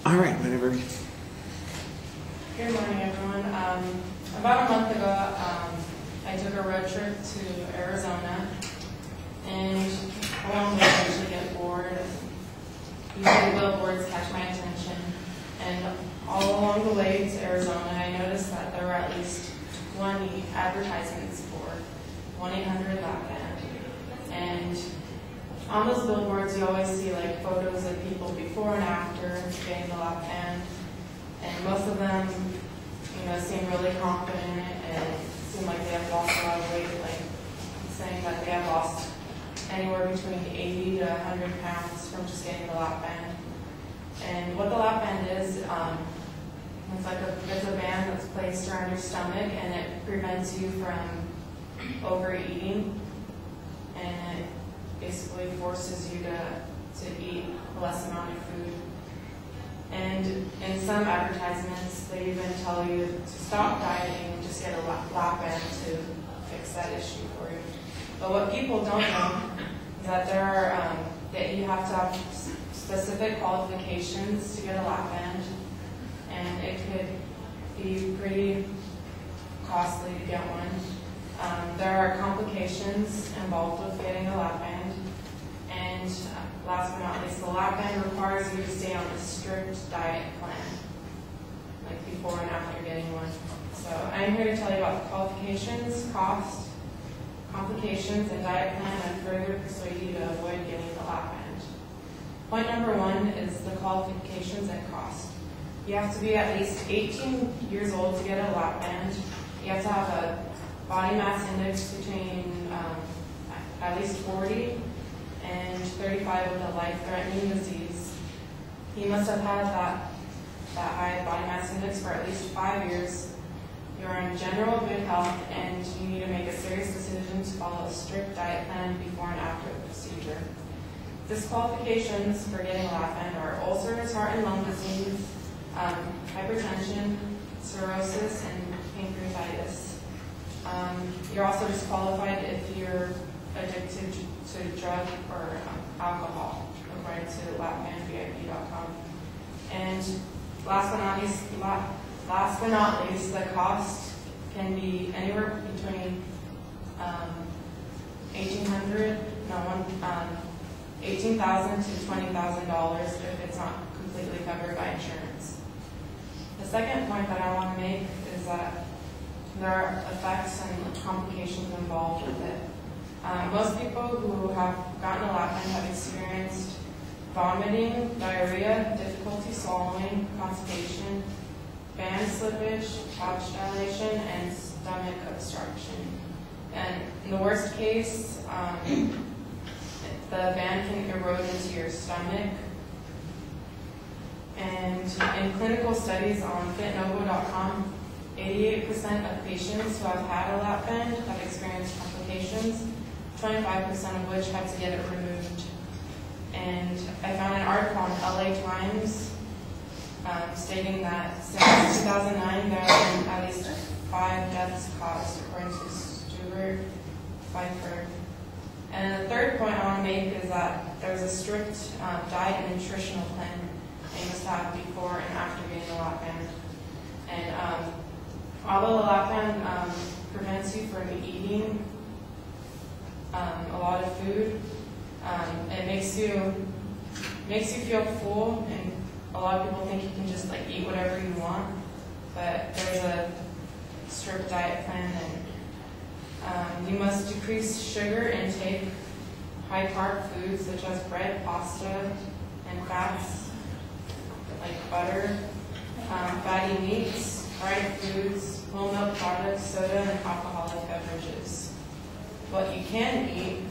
All right, whenever. Good morning, everyone. About a month ago, I took a road trip to Arizona, and along the way I usually get bored. Usually billboards catch my attention, and all along the way to Arizona, I noticed that there were at least 20 advertisements for 1-800-LAP-BAND. And on those billboards, you always see like photos of people before and after getting the lap band, and most of them, seem really confident and seem like they have lost a lot of weight, like saying that they have lost anywhere between 80 to 100 pounds from just getting the lap band. And what the lap band is, it's a band that's placed around your stomach, and it prevents you from overeating, and it basically forces you to eat less amount of food. And in some advertisements, they even tell you to stop dieting and just get a lap band to fix that issue for you. But what people don't know is that that you have to have specific qualifications to get a lap band, and it could be pretty costly to get one. There are complications involved with getting a lap band, and last but not least, the lap band requires you to stay on a strict diet plan, like before and after getting one. So I'm here to tell you about the qualifications, cost, complications, and diet plan, and further persuade you to avoid getting the lap band. Point number one is the qualifications and cost. You have to be at least 18 years old to get a lap band. You have to have a body mass index between at least 40 and 35 with a life-threatening disease. You must have had that high body mass index for at least 5 years. You're in general good health, and you need to make a serious decision to follow a strict diet plan before and after the procedure. Disqualifications for getting a lap band are ulcers, heart and lung disease, hypertension, cirrhosis, and pancreatitis. You're also disqualified if you're addicted to drug or alcohol, according to lapbandvip.com. And last but not least, the cost can be anywhere between $18,000 to $20,000 if it's not completely covered by insurance. The second point that I want to make is that there are effects and complications involved with it. Most people who have gotten a lap band have experienced vomiting, diarrhea, difficulty swallowing, constipation, band slippage, pouch dilation, and stomach obstruction. And in the worst case, the band can erode into your stomach. And in clinical studies on fitnovo.com, 88% of patients who have had a lap band have experienced complications, 25% of which had to get it removed. And I found an article on LA Times stating that since 2009, there have been at least 5 deaths caused, according to Stuart Pfeiffer. And the third point I want to make is that there's a strict diet and nutritional plan you must have before and after getting a lap band. And although the lap band prevents you from eating a lot of food, it makes you feel full, and a lot of people think you can just eat whatever you want. But there's a strict diet plan, and you must decrease sugar intake, high carb foods such as bread, pasta, and fats like butter, fatty meats, fried foods, whole milk products, soda, and alcoholic beverages. What you can eat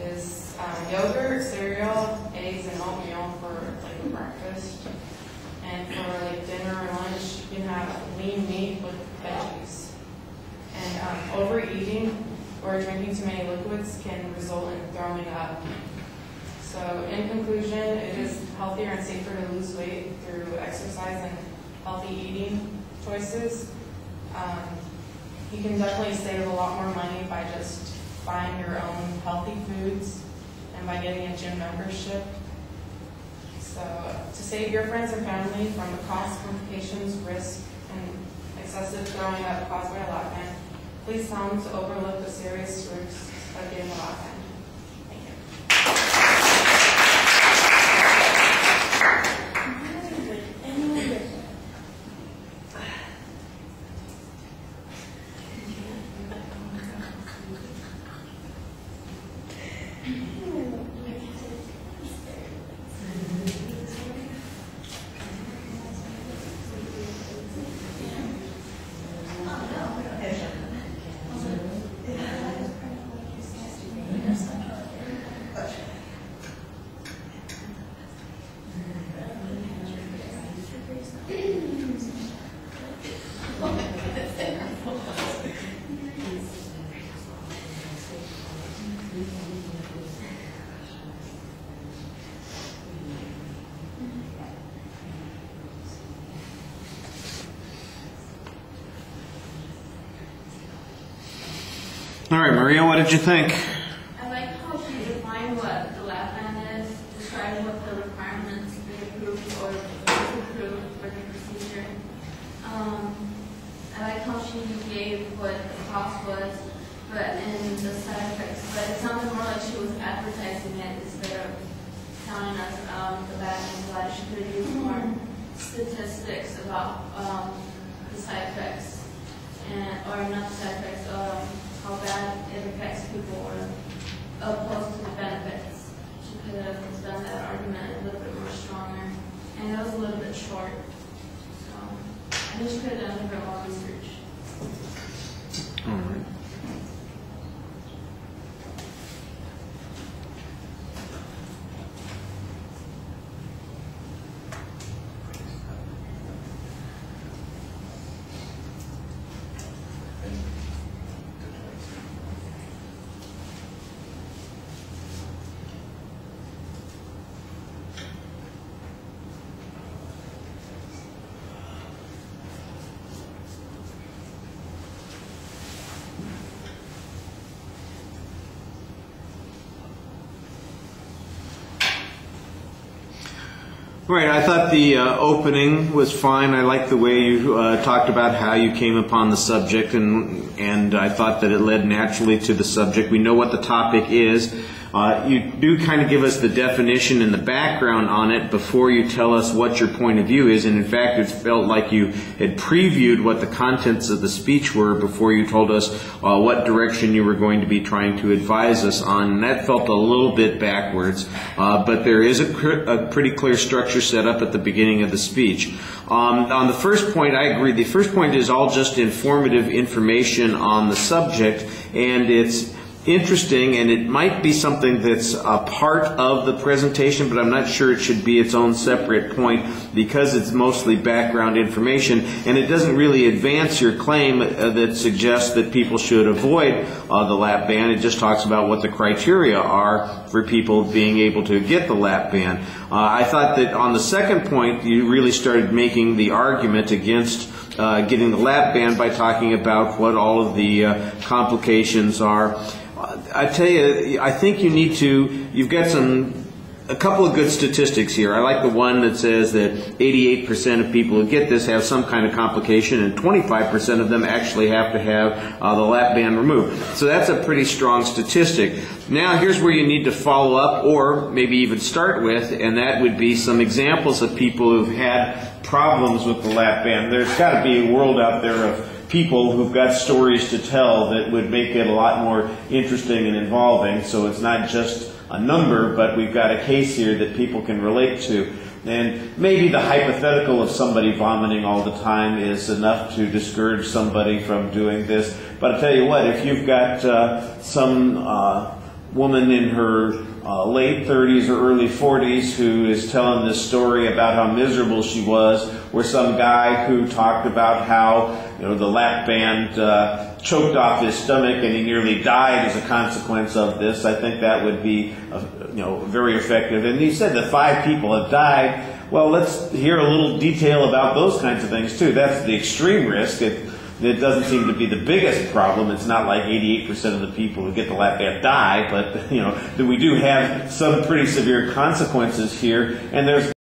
is yogurt, cereal, eggs, and oatmeal for breakfast. And for dinner or lunch, you can have lean meat with veggies. And overeating or drinking too many liquids can result in throwing up. So in conclusion, it is healthier and safer to lose weight through exercise and healthy eating choices. You can definitely save a lot more money by just buying your own healthy foods and by getting a gym membership. So to save your friends and family from the costs, complications, risk, and excessive throwing up caused by a lap band, please tell them to overlook the serious risks of getting a lap band. Thank you. All right, Maria, what did you think? I like how she defined what the lap band is, described what the requirements they approved or disapproved for the procedure. I like how she gave what the cost was, but in the side effects. But it sounded more like she was advertising it instead of telling us the bad and glad she could have used more statistics about the side effects, or not the side effects. How bad it affects people or opposed to the benefits. She could have done that argument a little bit more stronger. And it was a little bit short. So I think she could have done a little bit more research. All right. Right, I thought the opening was fine. I liked the way you talked about how you came upon the subject, and I thought that it led naturally to the subject. We know what the topic is. You do kind of give us the definition and the background on it before you tell us what your point of view is, and in fact it felt like you had previewed what the contents of the speech were before you told us what direction you were going to be trying to advise us on, and that felt a little bit backwards, but there is a pretty clear structure set up at the beginning of the speech. On the first point, I agree. The first point is all just informative information on the subject, and it's interesting, and it might be something that's a part of the presentation, but I'm not sure it should be its own separate point because it's mostly background information, and it doesn't really advance your claim that suggests that people should avoid the lap band. It just talks about what the criteria are for people being able to get the lap band. I thought that on the second point, you really started making the argument against getting the lap band by talking about what all of the complications are. I tell you, I think you've got a couple of good statistics here. I like the one that says that 88% of people who get this have some kind of complication, and 25% of them actually have to have the lap band removed. So that's a pretty strong statistic. Now here's where you need to follow up, or maybe even start with, and that would be some examples of people who've had problems with the lap band. There's got to be a world out there of people who've got stories to tell that would make it a lot more interesting and involving. So it's not just a number, but we've got a case here that people can relate to. And maybe the hypothetical of somebody vomiting all the time is enough to discourage somebody from doing this. But I'll tell you what, if you've got some woman in her late 30s or early 40s who is telling this story about how miserable she was, or some guy who talked about how the lap band choked off his stomach and he nearly died as a consequence of this, I think that would be very effective. And he said that 5 people have died. Well, let's hear a little detail about those kinds of things too. That's the extreme risk. It doesn't seem to be the biggest problem. It's not like 88% of the people who get the lap band die, but we do have some pretty severe consequences here. And there's